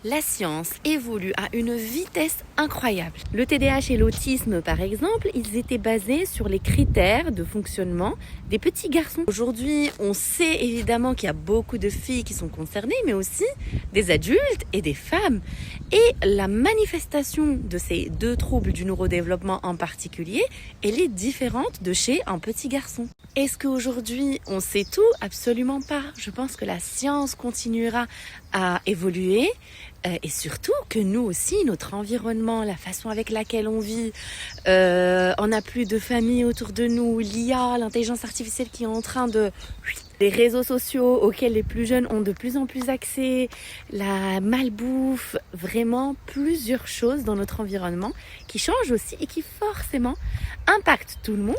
La science évolue à une vitesse incroyable. Le TDAH et l'autisme, par exemple, ils étaient basés sur les critères de fonctionnement des petits garçons. Aujourd'hui, on sait évidemment qu'il y a beaucoup de filles qui sont concernées, mais aussi des adultes et des femmes. Et la manifestation de ces deux troubles du neurodéveloppement en particulier, elle est différente de chez un petit garçon. Est-ce qu'aujourd'hui, on sait tout? Absolument pas. Je pense que la science continuera à évoluer. Et surtout que nous aussi, notre environnement, la façon avec laquelle on vit, on n'a plus de famille autour de nous, l'IA, l'intelligence artificielle qui est en train de... Les réseaux sociaux auxquels les plus jeunes ont de plus en plus accès, la malbouffe, vraiment plusieurs choses dans notre environnement qui changent aussi et qui forcément impactent tout le monde,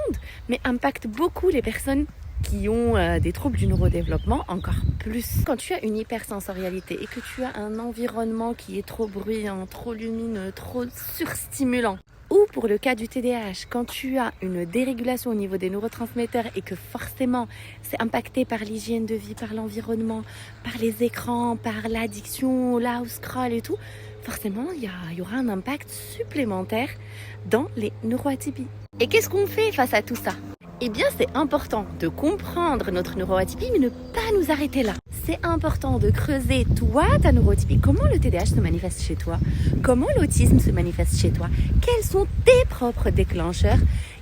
mais impactent beaucoup les personnes qui ont des troubles du neurodéveloppement encore plus. Quand tu as une hypersensorialité et que tu as un environnement qui est trop bruyant, trop lumineux, trop surstimulant, ou pour le cas du TDAH, quand tu as une dérégulation au niveau des neurotransmetteurs et que forcément c'est impacté par l'hygiène de vie, par l'environnement, par les écrans, par l'addiction, la scroll et tout, forcément il y aura un impact supplémentaire dans les neuroatypies. Et qu'est-ce qu'on fait face à tout ça ? Eh bien, c'est important de comprendre notre neuroatypie, mais ne pas nous arrêter là. C'est important de creuser, toi, ta neuroatypie. Comment le TDAH se manifeste chez toi? Comment l'autisme se manifeste chez toi? Quels sont tes propres déclencheurs?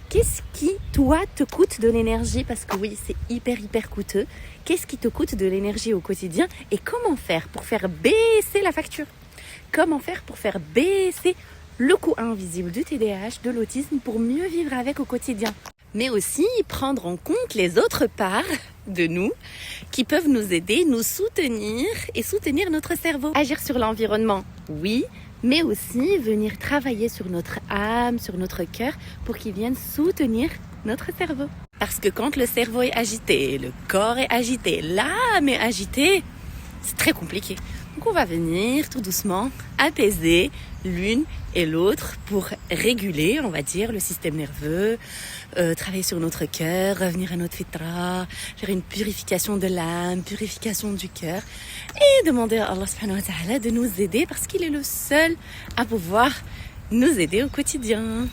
Qu'est-ce qui, toi, te coûte de l'énergie? Parce que oui, c'est hyper coûteux. Qu'est-ce qui te coûte de l'énergie au quotidien? Et comment faire pour faire baisser la facture? Comment faire pour faire baisser le coût invisible du TDAH, de l'autisme, pour mieux vivre avec au quotidien? Mais aussi prendre en compte les autres parts de nous qui peuvent nous aider, nous soutenir et soutenir notre cerveau. Agir sur l'environnement, oui, mais aussi venir travailler sur notre âme, sur notre cœur pour qu'il vienne soutenir notre cerveau. Parce que quand le cerveau est agité, le corps est agité, l'âme est agitée, c'est très compliqué. Donc on va venir tout doucement apaiser l'une et l'autre pour réguler, on va dire, le système nerveux, travailler sur notre cœur, revenir à notre fitra, faire une purification de l'âme, purification du cœur et demander à Allah subhanahu wa ta'ala de nous aider parce qu'il est le seul à pouvoir nous aider au quotidien.